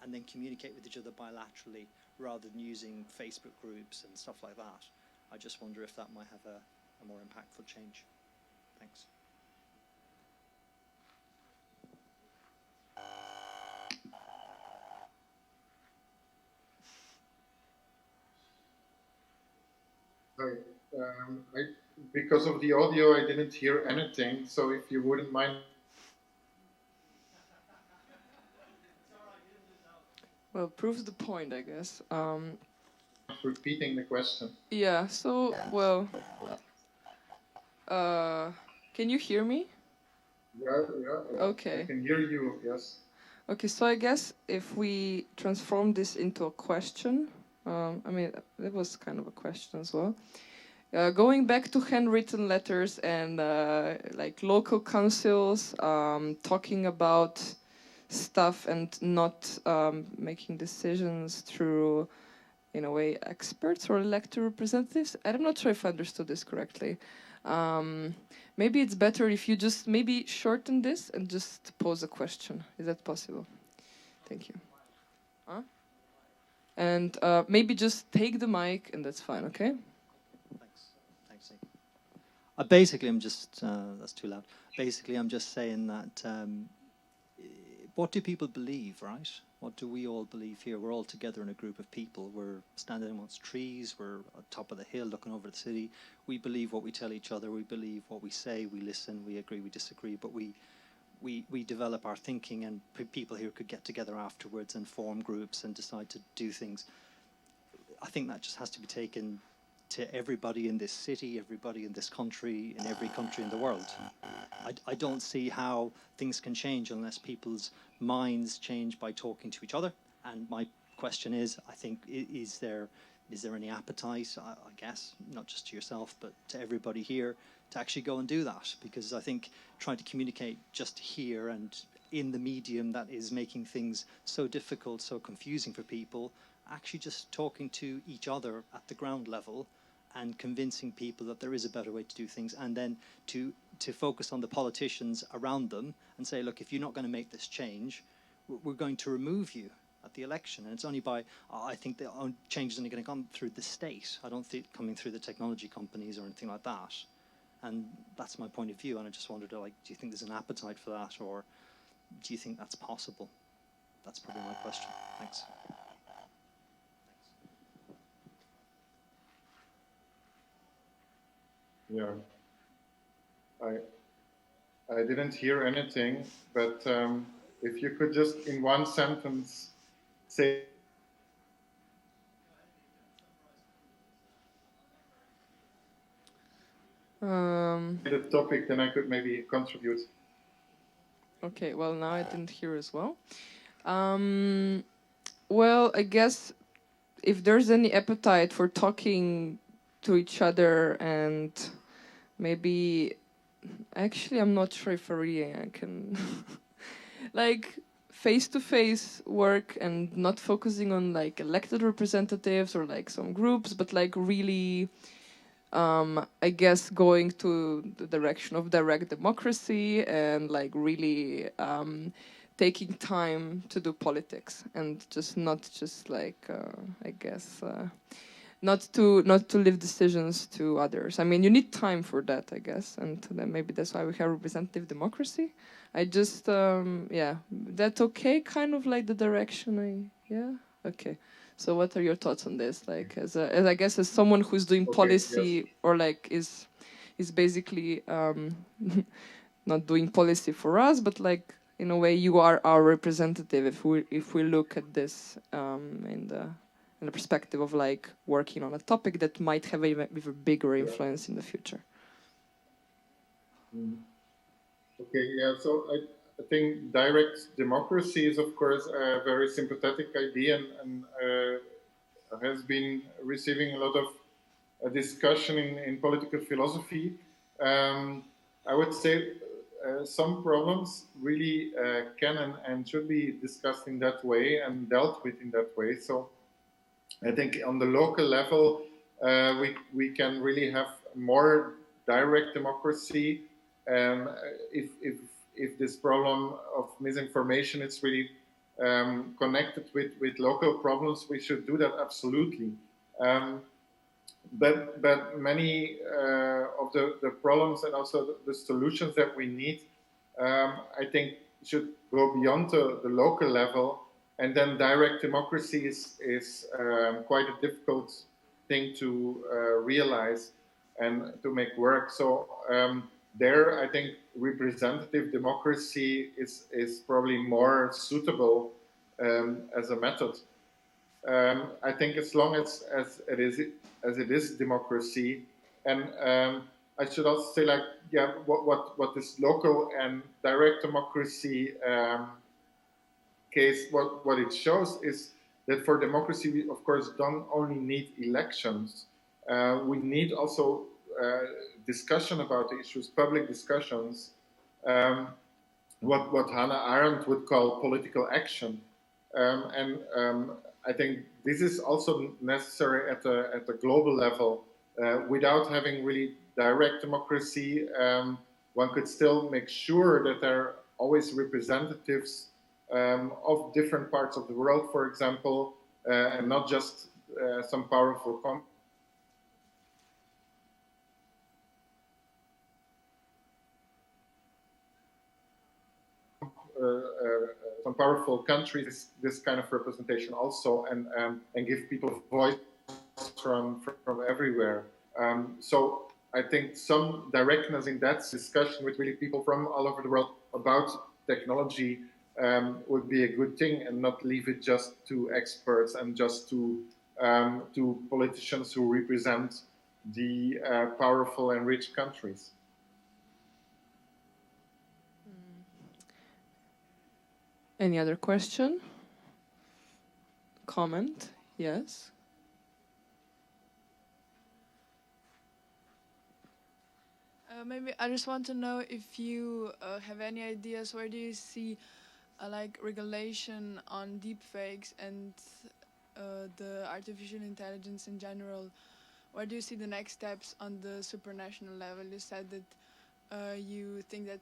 and then communicate with each other bilaterally rather than using Facebook groups and stuff like that. I just wonder if that might have a more impactful change. Thanks. Because of the audio, I didn't hear anything. So if you wouldn't mind. Well, proves the point, I guess. Repeating the question. Yeah, so, well, can you hear me? Yeah. Okay. I can hear you, yes. Okay, so I guess if we transform this into a question, I mean, that was kind of a question as well. Going back to handwritten letters and like local councils talking about stuff and not making decisions through, in a way, experts or elected representatives. I'm not sure if I understood this correctly. Maybe it's better if you just maybe shorten this and just pose a question. Is that possible? Thank you. Huh? And maybe just take the mic and that's fine, okay? Thanks, Nick. Basically, I'm just, that's too loud. Basically, I'm just saying that what do people believe, right? What do we all believe here? We're all together in a group of people. We're standing amongst trees. We're on top of the hill looking over the city. We believe what we tell each other. We believe what we say. We listen. We agree. We disagree. But we develop our thinking, and people here could get together afterwards and form groups and decide to do things. I think that just has to be taken to everybody in this city, everybody in this country, in every country in the world. I don't see how things can change unless people's minds change by talking to each other. And my question is, I think, is there any appetite, I guess, not just to yourself, but to everybody here, to actually go and do that? Because I think trying to communicate just here and in the medium that is making things so difficult, so confusing for people, actually just talking to each other at the ground level and convincing people that there is a better way to do things, and then to focus on the politicians around them and say, look, if you're not going to make this change, we're going to remove you at the election. And it's only by, I think the change is only going to come through the state. I don't think coming through the technology companies or anything like that. And that's my point of view. And I just wondered, like, do you think there's an appetite for that, or do you think that's possible? That's probably my question. Thanks. Yeah, I didn't hear anything, but if you could just in one sentence say the topic, then I could maybe contribute. Okay, well, now I didn't hear as well. Well, I guess if there's any appetite for talking to each other, and maybe, actually, I'm not sure if I can, like, face-to-face work and not focusing on, like, elected representatives or, like, some groups, but, like, really, I guess, going to the direction of direct democracy and, like, really taking time to do politics, and just not just, like, I guess, not to leave decisions to others. I mean, you need time for that, I guess, and then maybe that's why we have representative democracy. I just, yeah, that's okay, kind of like the direction yeah, okay. So what are your thoughts on this? Like, as I guess, as someone who's doing policy, yes. or like is basically not doing policy for us, but like in a way you are our representative if we look at this in the perspective of like working on a topic that might have even bigger influence in the future. Okay, yeah, so I think direct democracy is, of course, a very sympathetic idea, and has been receiving a lot of discussion in political philosophy. I would say some problems really can and should be discussed in that way and dealt with in that way. So I think on the local level, we can really have more direct democracy. If this problem of misinformation is really connected with local problems, we should do that absolutely. But many of the problems and also the solutions that we need, I think, should go beyond the local level. And then direct democracy is quite a difficult thing to realize and to make work. So there, I think representative democracy is probably more suitable as a method. I think as long as it is democracy, and I should also say, like, yeah, what this local and direct democracy case, what it shows is that for democracy, we of course don't only need elections. We need also discussion about the issues, public discussions, what Hannah Arendt would call political action, and I think this is also necessary at the global level. Without having really direct democracy, one could still make sure that there are always representatives of different parts of the world, for example, and not just some powerful some powerful countries, this kind of representation also, and give people a voice from everywhere. So I think some directness in that discussion with really people from all over the world about technology would be a good thing, and not leave it just to experts and just to politicians who represent the powerful and rich countries. Any other question? Comment? Yes. Maybe I just want to know if you have any ideas. Where do you see like regulation on deepfakes and the artificial intelligence in general? Where do you see the next steps on the supranational level? You said that you think that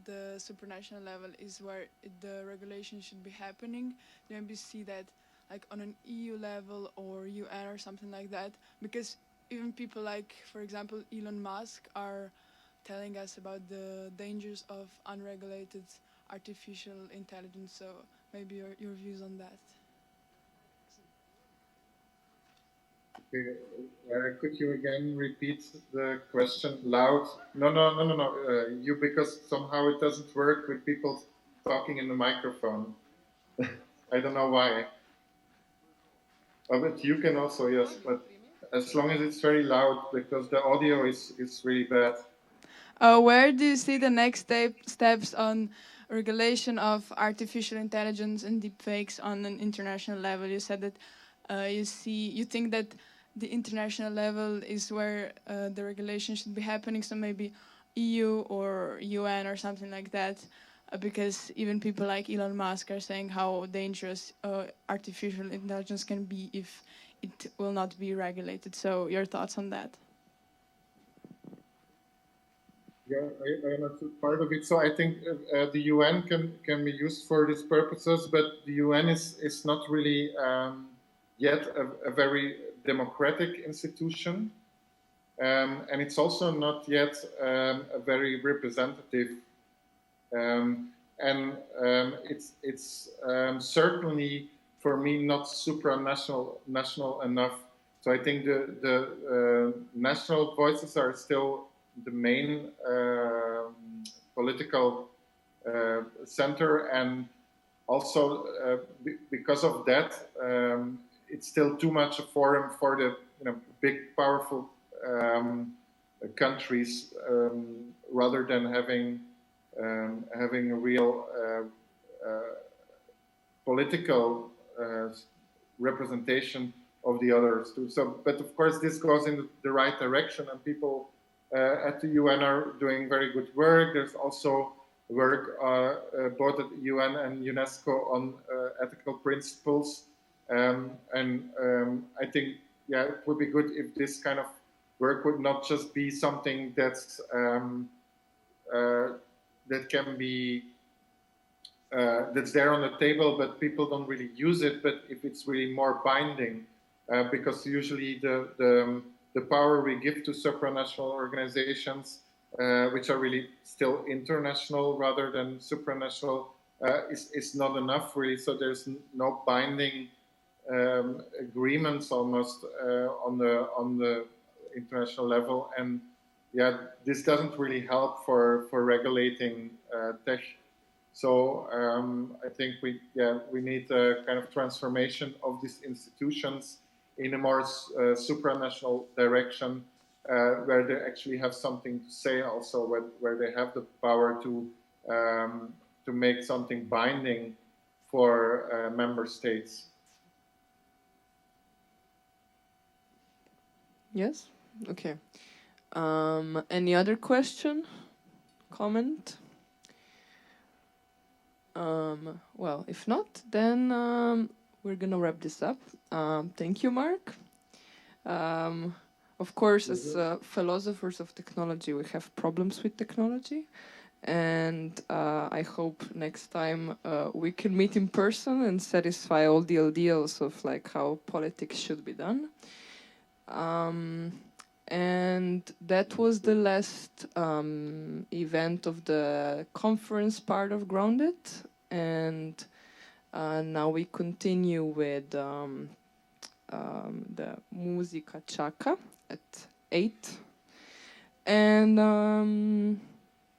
the supranational level is where the regulation should be happening. Do you maybe see that like on an EU level or UN or something like that? Because even people like, for example, Elon Musk are telling us about the dangers of unregulated artificial intelligence. So maybe your views on that. Okay, could you again repeat the question loud? No. You, because somehow it doesn't work with people talking in the microphone. I don't know why. Oh, but you can also, yes, but as long as it's very loud, because the audio is really bad. Where do you see the next steps on regulation of artificial intelligence and deepfakes on an international level? You said that you think that the international level is where the regulation should be happening. So maybe EU or UN or something like that, because even people like Elon Musk are saying how dangerous artificial intelligence can be if it will not be regulated. So your thoughts on that? Yeah, I understood part of it. So I think the UN can be used for these purposes, but the UN is not really yet a very democratic institution, and it's also not yet a very representative, and it's certainly for me not national enough. So I think the national voices are still the main political center, and also because of that, it's still too much a forum for the big powerful countries, rather than having a real political representation of the others too. So, but of course, this goes in the right direction, and people at the UN are doing very good work. There's also work both at the UN and UNESCO on ethical principles, and I think, yeah, it would be good if this kind of work would not just be something that's that can be that's there on the table, but people don't really use it. But if it's really more binding, because usually the power we give to supranational organizations, which are really still international rather than supranational, is not enough really. So there's no binding agreements almost on the international level, and yeah, this doesn't really help for regulating tech. So I think we need a kind of transformation of these institutions in a more supranational direction, where they actually have something to say, also where they have the power to make something binding for member states. Yes? Okay. Any other question? Comment? Well, if not, then we're gonna wrap this up. Thank you, Mark. Of course, as philosophers of technology, we have problems with technology. And I hope next time we can meet in person and satisfy all the ideals of like how politics should be done. And that was the last event of the conference part of Grounded. And now we continue with the Musica Chaka at 8. And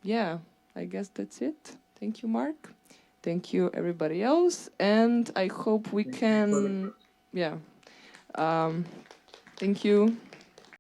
yeah, I guess that's it. Thank you, Mark. Thank you, everybody else. And I hope we can, yeah. Thank you.